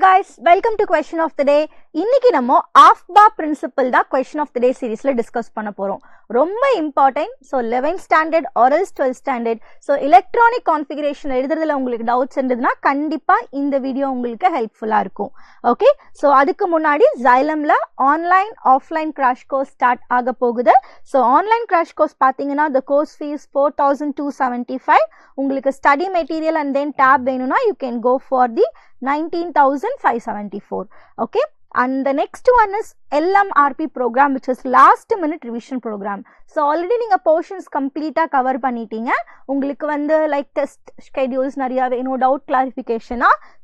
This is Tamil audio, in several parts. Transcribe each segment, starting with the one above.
guys, welcome to question of the day. இன்னைக்கு நம்ம AFBA principle தான் question of the day சீரிஸ்ல டிஸ்கஸ் பண்ண போறோம். ரொம்ப important. So 11th standard or else 12th standard. So electronic configuration எழுதுறதுல உங்களுக்கு டவுட்ஸ் இருந்ததுன்னா கண்டிப்பா இந்த வீடியோ உங்களுக்கு ஹெல்ப்ஃபுல்லா இருக்கும். ஓகே, ஸோ அதுக்கு முன்னாடி Xylemல online offline crash course start ஆக போகுது. ஸோ ஆன்லைன் கிராஷ் கோர்ஸ் பார்த்தீங்கன்னா the course fees 4275. உங்களுக்கு study material and then tape வேணும்னா you can go for the 19,574. Okay, and the next one is LMRP program, which is last minute revision program. So already நீங்க portions complete cover பண்ணிட்டீங்க. உங்களுக்கு வந்து like test schedules நிறைய வேணும், doubt clarification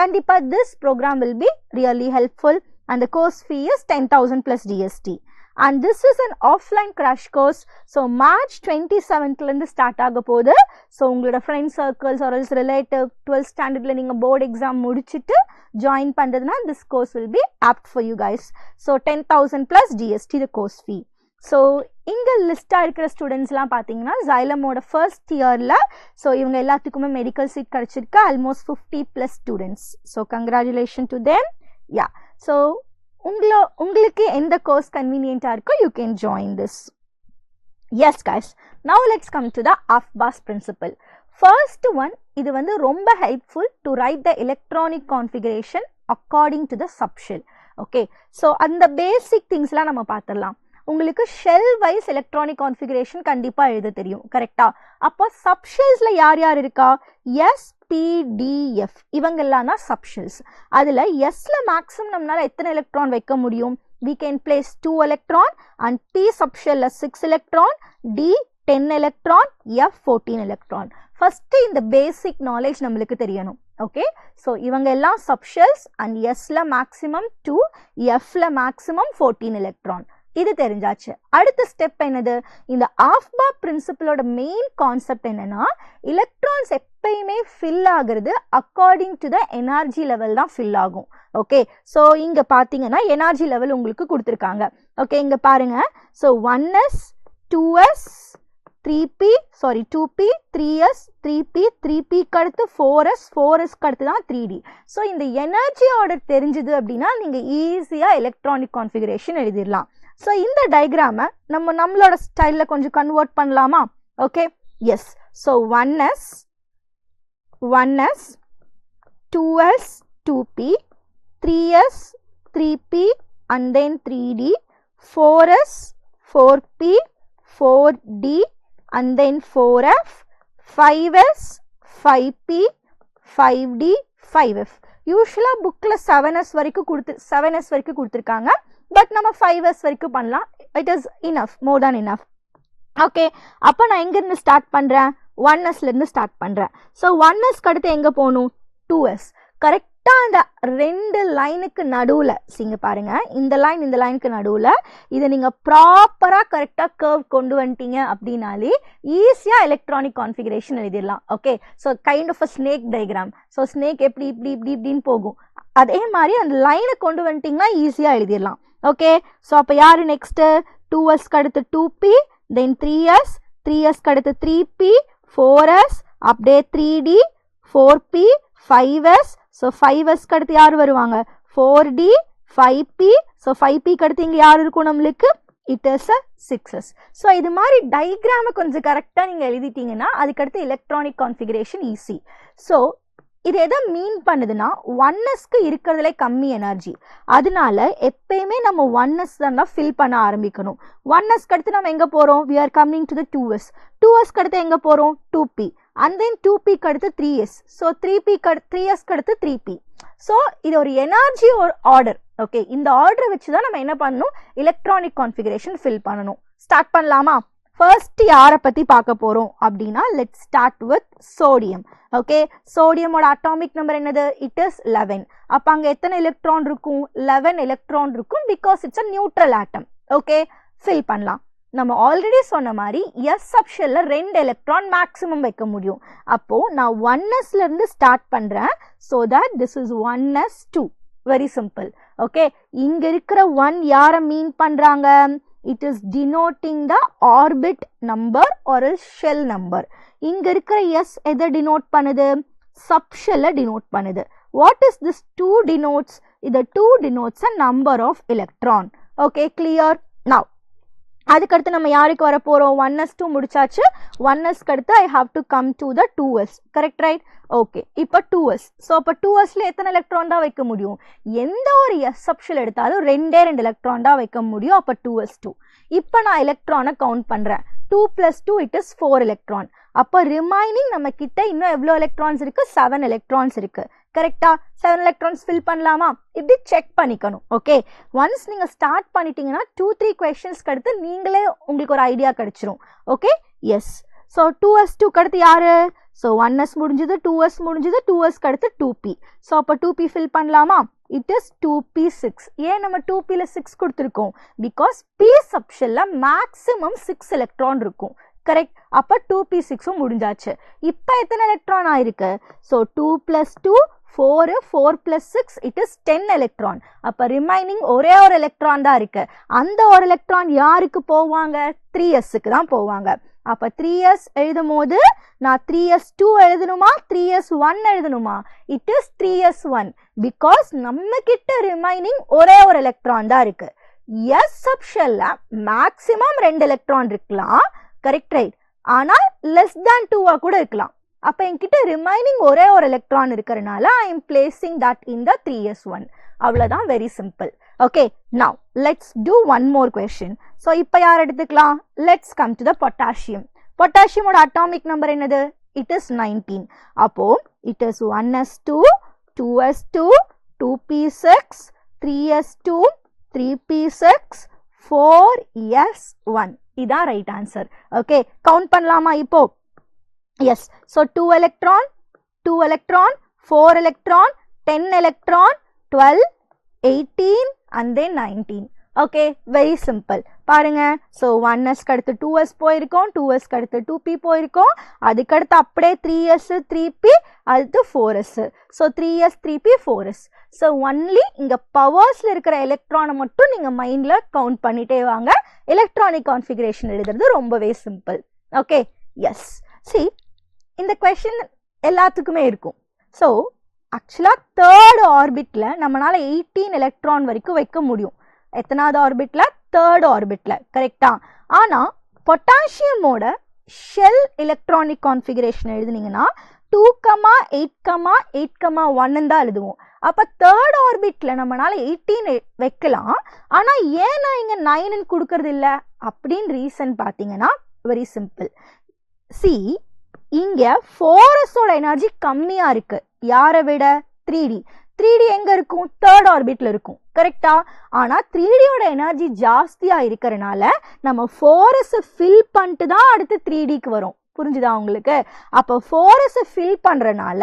கண்டிப்பா this program will be really helpful and the course fee is 10,000 plus GST. And this is an offline crash course. So March 27th இருந்து ஸ்டார்ட் ஆக போகுது. ஸோ உங்களோட friends circles or else relative 12th ஸ்டாண்டர்டில் நீங்கள் போர்டு எக்ஸாம் முடிச்சுட்டு ஜாயின் பண்ணுறதுனா this course will be apt for you guys. So 10,000 plus GST the course fee. So இங்கே லிஸ்ட்டாக இருக்கிற ஸ்டூடெண்ட்ஸ்லாம் பார்த்தீங்கன்னா Xylemோட ஃபர்ஸ்ட் இயரில் ஸோ இவங்க எல்லாத்துக்குமே மெடிக்கல் சீட் கிடச்சிருக்கு. Almost 50+ students. So congratulation to them. Yeah, so உங்களுக்கு எந்த கோர்ஸ் கன்வீனியன்ட்டாக இருக்கோ you can join this. S guys, now let's come to the AFBA's principle. First one, இது வந்து ரொம்ப helpful to right the electronic configuration according to the subshell. Okay, so அந்த பேசிக் திங்ஸ்லாம் நம்ம பார்த்துடலாம். உங்களுக்கு ஷெல் வைஸ் எலக்ட்ரானிக் கான்ஃபிகரேஷன் கண்டிப்பாக எழுத தெரியும், கரெக்டா? அப்போ சப்ஷெல்ஸில் யார் யார் இருக்கா? SPDF இவங்கெல்லாம் தான் சப்ஷெல்ஸ். அதில் எஸ்ல மேக்ஸிமம் நம்மளால எத்தனை எலக்ட்ரான் வைக்க முடியும்? We can place 2 electron and P subshell 6 electron, D 10 electron, F 14 electron. First இந்த basic knowledge நம்மளுக்கு தெரியணும். ஓகே, ஸோ இவங்க எல்லாம் சப்ஷெல்ஸ் அண்ட் எஸ்ல மேக்ஸிமம் 2, எஃப்ல மேக்ஸிமம் 14 எலக்ட்ரான். இது தெரிஞ்சாச்சு. அடுத்த ஸ்டெப் என்னது? இந்த AFBA பிரின்சிபலோட மெயின் கான்செப்ட் என்னன்னா, எலக்ட்ரான்ஸ் எப்பயுமே ஃபில் ஆகுறது according to the energy level தான் ஃபில் ஆகும். ஓகே, ஸோ இங்க பாத்தீங்கன்னா எனர்ஜி லெவல் உங்களுக்கு கொடுத்துருக்காங்க. ஓகே, இங்க பாருங்க. So 1s 2s 3p 2p 3s 3p 3p அடுத்து 4s 4s அடுத்து தான் 3d. ஸோ இந்த எனர்ஜி ஆர்டர் தெரிஞ்சது அப்படின்னா நீங்க ஈஸியா எலக்ட்ரானிக் கான்ஃபிகரேஷன் எழுதிடலாம். ஸோ இந்த டயக்ராமை நம்மளோட ஸ்டைலில் கொஞ்சம் கன்வெர்ட் பண்ணலாமா? Okay, yes. So 1s 2s 2p 3s 3p and then 3d 4s 4p 4d and then 4f 5s 5p 5d 5f. யூஸ்வலாக புக்கில் 7s வரைக்கும் கொடுத்துருக்காங்க. பட் நம்ம 5s வரைக்கும் பண்ணலாம். It is enough, more than enough. Okay, அப்போ நான் எங்கேருந்து ஸ்டார்ட் பண்ணுறேன்? 1sலேருந்து ஸ்டார்ட் பண்ணுறேன். ஸோ 1sக்கு அடுத்து எங்கே போகணும்? 2s. கரெக்டாக அந்த 2 லைனுக்கு நடுவில் இங்கே பாருங்கள், இந்த லைனுக்கு நடுவில் இதை நீங்கள் ப்ராப்பராக கரெக்டாக கர்வ் கொண்டு வந்துட்டீங்க அப்படின்னாலே ஈஸியாக எலக்ட்ரானிக் கான்ஃபிகரேஷன் எழுதிடலாம். Okay, so kind of a snake diagram. So snake எப்படி இப்படின்னு போகும், அதே மாதிரி அந்த லைனை கொண்டு வந்துட்டிங்கன்னா ஈஸியாக எழுதிடலாம். ஓகே, ஸோ அப்போ யார் நெக்ஸ்ட்டு? 2sக்கு அடுத்து 2p, தென் 3sக்கு அடுத்து 3p, 4s, அப்படியே 3d, 4p, 5s. ஸோ 5sக்கு அடுத்து யார் வருவாங்க? 4d, 5p. ஸோ 5pக்கு அடுத்து இங்கே யார் இருக்கும் நம்மளுக்கு? It is 6s. ஸோ இது மாதிரி டயக்ராமை கொஞ்சம் கரெக்டாக நீங்கள் எழுதிட்டீங்கன்னா அதுக்கடுத்து எலக்ட்ரானிக் கான்ஃபிகரேஷன் ஈஸி. ஸோ இது எதை மீன் பண்ணுதுன்னா, 1sக்கு இருக்கிறதுல கம்மி எனர்ஜி, அதனால எப்பயுமே நம்ம 1s தான் ஃபில் பண்ண ஆரம்பிக்கணும். 1sக்கு அடுத்து நம்ம எங்கே போகிறோம்? we are coming to the 2s. 2sக்கு அடுத்து எங்கே போகிறோம்? 2p and then 2pக்கு அடுத்து 3s. ஸோ 3sக்கு அடுத்து 3p. ஸோ இது ஒரு எனர்ஜி ஒரு ஆர்டர். ஓகே, இந்த ஆர்டரை வச்சு தான் நம்ம என்ன பண்ணணும்? எலக்ட்ரானிக் கான்ஃபிகரேஷன் ஃபில் பண்ணணும். ஸ்டார்ட் பண்ணலாமா? ஃபர்ஸ்ட் யாரை பற்றி பார்க்க போகிறோம் அப்படின்னா, let's start with sodium. Okay, சோடியமோட அட்டாமிக் நம்பர் என்னது? It is 11. அப்போ அங்கே எத்தனை எலக்ட்ரான் இருக்கும்? 11 எலக்ட்ரான் இருக்கும், because it's a neutral atom. Okay, fill பண்ணலாம். நம்ம ஆல்ரெடி சொன்ன மாதிரி எஸ் சப்ஷெல்ல 2 எலக்ட்ரான் மேக்ஸிமம் வைக்க முடியும். அப்போது நான் 1sலேருந்து ஸ்டார்ட் பண்ணுறேன். So that this is 1s2. Very simple. Okay, இங்கே இருக்கிற 1 யாரை மீன் பண்ணுறாங்க? It is denoting the orbit number or a shell number. இங்க இருக்கிற S எதை denote பண்ணுது? Subshell denote பண்ணுது. What is this 2 denotes? The 2 denotes a number of electron. Okay, clear? Now, அதுக்கடுத்து நம்ம யாருக்கு வர போகிறோம்? 1s2 முடிச்சாச்சு. 1s அடுத்து I have to come to the 2s. Correct right? Okay, இப்போ 2s. ஸோ அப்போ 2sல எத்தனை எலக்ட்ரான் தான் வைக்க முடியும்? எந்த ஒரு s சப்ஷல் எடுத்தாலும் 2 எலக்ட்ரான் தான் வைக்க முடியும். அப்போ 2s2. இப்போ நான் எலக்ட்ரானை கவுண்ட் பண்ணுறேன். 2 + 2 it is 4 எலக்ட்ரான். அப்போ ரிமைனிங் நம்ம கிட்ட இன்னும் எவ்வளோ எலக்ட்ரான்ஸ் இருக்குது? 7 எலக்ட்ரான்ஸ் இருக்குது. கரெக்டா? 7 எலக்ட்ரான்ஸ் ஃபில் பண்ணலாமா? இப்படி செக் பண்ணிக்கணும். ஓகே, ஒன்ஸ் நீங்கள் ஸ்டார்ட் பண்ணிட்டீங்கன்னா 2-3 கொஸ்டின்ஸ்க்கு அடுத்து நீங்களே உங்களுக்கு ஒரு ஐடியா கிடைச்சிரும். Okay, yes. ஸோ 2s2 அடுத்து யாரு? ஸோ 1s முடிஞ்சது, 2s முடிஞ்சது, 2s அடுத்து 2p. ஸோ அப்போ 2p ஃபில் பண்ணலாமா? It is 2p6. ஏன் நம்ம 2pல 6 கொடுத்துருக்கோம்? பிகாஸ் p சப்ஷனில் மேக்ஸிமம் 6 எலக்ட்ரான் இருக்கும். கரெக்ட்? அப்போ 2p6 முடிஞ்சாச்சு. இப்போ எத்தனை எலக்ட்ரான் ஆயிருக்கு? So 2 + 2 4, 4 + 6 it is 10 electron. அப்போ ரிமைனிங் ஒரே ஒரு எலக்ட்ரான் தான் இருக்கு. அந்த ஒரு எலக்ட்ரான் யாருக்கு போவாங்க? 3sக்கு தான் போவாங்க. அப்போ 3s எழுதும் போது நான் 3s2 எழுதணுமா 3s1 எழுதணுமா? இட் இஸ் 3s1 பிகாஸ் நம்ம கிட்ட ரிமைனிங் ஒரே ஒரு எலக்ட்ரான் தான் இருக்கு. எஸ் சப்ஷல்ல மேக்ஸிமம் 2 எலக்ட்ரான் இருக்கலாம். Correct right? ஆனால் லெஸ் தேன் 2 கூட இருக்கலாம். அப்போ என்கிட்ட ரிமைனிங் ஒரே ஒரு எலக்ட்ரான் இருக்கிறனால I am placing that in the 3s1. அவ்வளோதான், very simple. Okay, now let's do one more question. So இப்போ யார் எடுத்துக்கலாம்? Let's come to the potassium. பொட்டாசியமோட அட்டாமிக் நம்பர் என்னது? It is 19. அப்போ it is 1s2, 2s2, 2p6, 3s2, 3p6, 4s1. இதான் ரைட் ஆன்சர். ஓகே, கவுண்ட் பண்ணலாமா இப்போ? Yes. So 2 electron, 2 electron, 4 electron, 10 electron, 12, 18 and then 19. Okay, very simple. பாருங்க, ஸோ 1s அடுத்து 2s போயிருக்கோம், 2s அடுத்து 2p போயிருக்கோம், அதுக்கடுத்து அப்படியே 3s 3p அடுத்து 4s. So 3s 3p 4s. So only இங்கே பவர்ஸில் இருக்கிற எலக்ட்ரானை மட்டும் நீங்கள் மைண்டில் கவுண்ட் பண்ணிட்டே வாங்க. எலக்ட்ரானிக் கான்ஃபிகரேஷன் எழுதுறது ரொம்பவே சிம்பிள். Okay, yes. சி, இந்த கொஷின் எல்லாத்துக்குமே இருக்கும். ஸோ ஆக்சுவலாக தேர்ட் ஆர்பிட்டில் நம்மளால் 18 எலக்ட்ரான் வரைக்கும் வைக்க முடியும். எத்தனாவது ஆர்பிட்டில்? தேர்ட் ஆர்பிட்டில். கரெக்டா? ஆனால் பொட்டாசியமோட ஷெல் எலக்ட்ரானிக் கான்ஃபிகரேஷன் எழுதுனீங்கன்னா 2,8,8,1 தான் எழுதுவோம். அப்போ தேர்ட் ஆர்பிட்டில் நம்மளால 18 வைக்கலாம். ஆனால் ஏன் நான் இங்கே 9 கொடுக்கறது இல்லை அப்படின்னு ரீசன் பார்த்தீங்கன்னா வெரி சிம்பிள். சி, இங்கே 4sோட எனர்ஜி கம்மியாக இருக்கு. யாரை விட? 3d. 3d எங்க இருக்கும்? தேர்ட் ஆர்பிட்ல இருக்கும். கரெக்டா? ஆனா 3dயோட எனர்ஜி ஜாஸ்தியா இருக்கிறனால நம்ம 4s ஃபில் பண்ணிட்டு தான் அடுத்து 3dக்கு வரும். புரிஞ்சுதா உங்களுக்கு? அப்போ 4s ஃபில் பண்றனால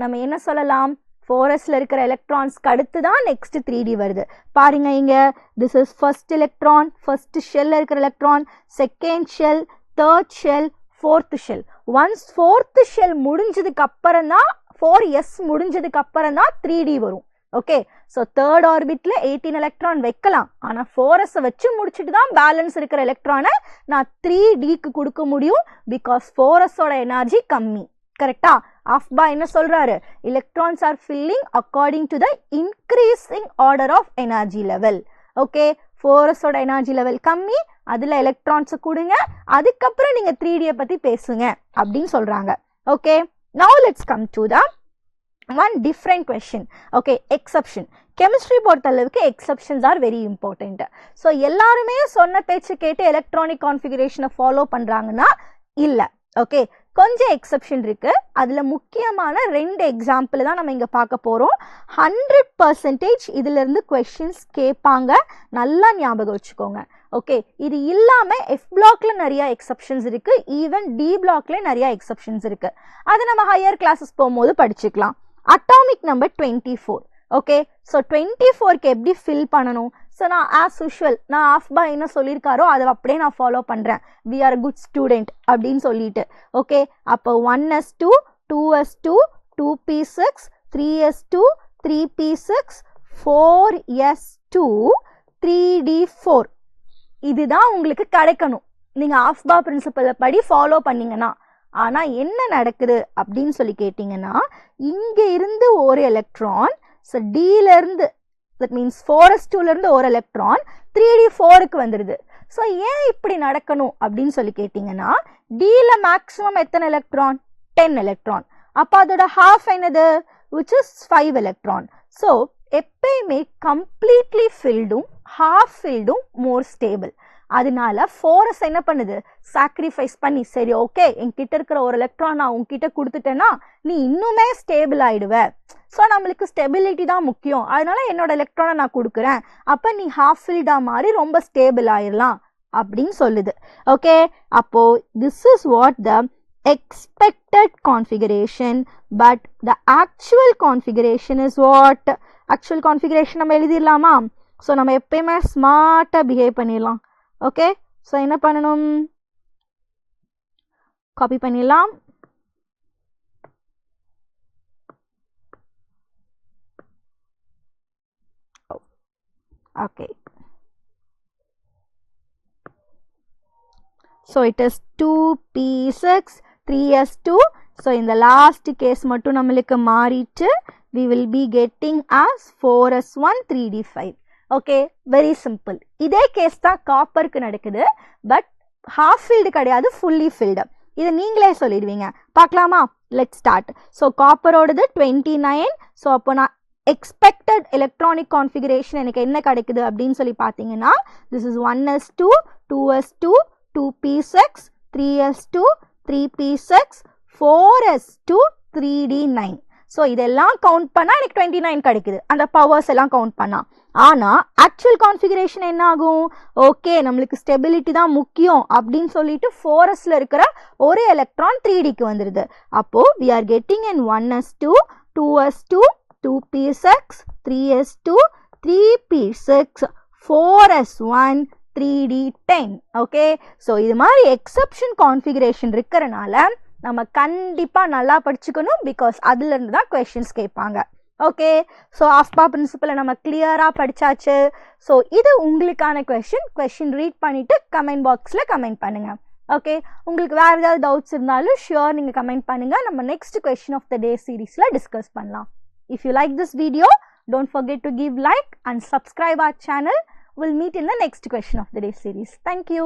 நம்ம என்ன சொல்லலாம்? 4sல இருக்கிற எலக்ட்ரான்ஸ்க்கு அடுத்து தான் நெக்ஸ்ட் 3d வருது. பாருங்க இங்க, this is first electron, first ஷெல்ல இருக்கிற electron, second shell, third shell, fourth shell. Once fourth shell முடிஞ்சதுக்கு அப்புறம் தான் 4s முடிஞ்சதுக்கு அப்புறம் தான் 3d வரும். ஓகே, ஸோ தேர்ட் ஆர்பிட்ல 18 எலக்ட்ரான் வைக்கலாம். ஆனால் 4s வச்சு முடிச்சுட்டு தான் பேலன்ஸ் இருக்கிற எலக்ட்ரானை நான் 3dக்கு கொடுக்க முடியும். பிகாஸ் 4sோட எனர்ஜி கம்மி. கரெக்டா? ஆஃபா என்ன சொல்றாரு? Electrons are filling according to the increasing order of energy level. Okay, 4sோட எனர்ஜி லெவல் கம்மி, அதில் எலக்ட்ரான்ஸை கொடுங்க, அதுக்கப்புறம் நீங்கள் 3dயை பற்றி பேசுங்க அப்படின்னு சொல்கிறாங்க. Okay, now let's come to the one different question. Okay, exception. Chemistry பொறுத்தளவுக்கு exceptions are very important. So எல்லாருமே சொன்ன பேச்சு கேட்டு எலக்ட்ரானிக் கான்ஃபிகரேஷனை ஃபாலோ பண்ணுறாங்கன்னா இல்லை. ஓகே, கொஞ்சம் எக்ஸப்ஷன் இருக்கு. அதில் முக்கியமான 2 எக்ஸாம்பிள் தான் நம்ம இங்கே பார்க்க போகிறோம். 100% இதிலிருந்து கொஸ்டின்ஸ் கேட்பாங்க. நல்லா ஞாபகம் வச்சுக்கோங்க. ஓகே, இது இல்லாமல் எஃப் பிளாக்ல நிறைய எக்ஸப்ஷன்ஸ் இருக்கு, ஈவன் டி பிளாக்ல நிறைய எக்ஸப்ஷன்ஸ் இருக்கு. அதை நம்ம ஹையர் கிளாஸஸ் போகும்போது படிச்சுக்கலாம். Atomic number 24. ஓகே, ஸோ 24க்கு எப்படி ஃபில் பண்ணணும்? ஸோ நான் ஆஸ் யூஷுவல் நான் ஆஃபா என்ன சொல்லியிருக்காரோ அதை அப்படியே நான் ஃபாலோ பண்ணுறேன். வி ஆர் குட் ஸ்டூடெண்ட் அப்படின்னு சொல்லிட்டு. ஓகே, அப்போ 1s2, 2s2, 2p6, 3s2, 3p6, 4s2, 3d4. இதுதான் உங்களுக்கு கிடைக்கணும். நீங்கள் ஆஃபா பிரின்சிபலை படி ஃபாலோ பண்ணீங்கன்னா. ஆனா என்ன நடக்குது அப்படின்னு சொல்லி கேட்டிங்கன்னா இங்க இருந்து ஒரு எலக்ட்ரான் ஸோ டில இருந்து தட் மீன்ஸ் 4s2ல இருந்து ஒரு எலக்ட்ரான் 3d4க்கு வந்துடுது. ஸோ ஏன் இப்படி நடக்கணும் அப்படின்னு சொல்லி கேட்டிங்கன்னா டில மேக்ஸிமம் எத்தனை எலக்ட்ரான் 10 எலக்ட்ரான். அப்போ அதோட ஹாஃப் என்னது which is 5 எலக்ட்ரான். ஸோ எப்பயுமே கம்ப்ளீட்லி ஃபில்டும் ஹாஃப் ஃபில்டும் மோர் ஸ்டேபிள். அதனால 4s என்ன பண்ணுது சாக்ரிஃபைஸ் பண்ணி சரி ஓகே என்கிட்ட இருக்கிற ஒரு எலக்ட்ரான் நான் உன்கிட்ட கொடுத்துட்டேன்னா நீ இன்னுமே ஸ்டேபிள் ஆயிடுவ. ஸோ நம்மளுக்கு ஸ்டெபிலிட்டி தான் முக்கியம், அதனால என்னோட எலக்ட்ரானை நான் கொடுக்குறேன், அப்போ நீ ஹாஃப் ஃபில்டா மாதிரி ரொம்ப ஸ்டேபிள் ஆயிடலாம் அப்படின்னு சொல்லுது. ஓகே, அப்போ this is what the expected configuration. But the actual configuration is what? Actual configuration நம்ம எழுதிடலாமா? ஸோ நம்ம எப்பயுமே ஸ்மார்ட்டாக பிஹேவ் பண்ணிடலாம். ஓகே, ஸோ என்ன பண்ணணும், காப்பி பண்ணிடலாம். Okay, so it is 2p6 3s2. so in the last case மட்டும் நம்மளுக்கு மாறிட்டு we will be getting as 4s1 3d5. okay, very simple. இதே கேஸ் தான் காப்பருக்கு நடக்குது, பட் half filled கிடையாது, fully filled. இதை நீங்களே சொல்லிடுவீங்க, பார்க்கலாமா? let's start. so காப்பரோடது 29. so அப்போ நான் expected electronic configuration எனக்கு என்ன கிடைக்குது அப்படின்னு சொல்லி பார்த்தீங்கன்னா this is 1s2 2s2 2p6 3s2 3p6 4s2 3d9. So இதெல்லாம் கவுண்ட் பண்ணால் எனக்கு 29 கிடைக்குது, அந்த பவர்ஸ் எல்லாம் கவுண்ட் பண்ணால். ஆனால் ஆக்சுவல் கான்ஃபிகரேஷன் என்ன ஆகும்? ஓகே நம்மளுக்கு ஸ்டெபிலிட்டி தான் முக்கியம் அப்படின்னு சொல்லிட்டு 4sல இருக்கிற ஒரு எலக்ட்ரான் 3dக்கு வந்துடுது. அப்போது we are getting in 1s2 2s2 2p6 3s2 3p6 4s1 3d10. Okay, so இது மாதிரி எக்ஸப்ஷன் கான்ஃபிகரேஷன் இருக்கிறனால நம்ம கண்டிப்பாக நல்லா படிச்சுக்கணும், பிகாஸ் அதுலேருந்து தான் கொஷின்ஸ் கேட்பாங்க. ஓகே, ஸோ ஆஃப்பா பிரின்சிபலை நம்ம கிளியராக படித்தாச்சு. ஸோ இது உங்களுக்கான கொஷின் ரீட் பண்ணிவிட்டு கமெண்ட் பாக்ஸில் கமெண்ட் பண்ணுங்கள். ஓகே, உங்களுக்கு வேறு ஏதாவது டவுட்ஸ் இருந்தாலும் ஷியோர் நீங்கள் கமெண்ட் பண்ணுங்கள், நம்ம நெக்ஸ்ட் கொஷின் ஆஃப் த டே சீரீஸில் டிஸ்கஸ் பண்ணலாம். If you like this video, don't forget to give like and subscribe our channel. We'll meet in the next question of the day series. Thank you.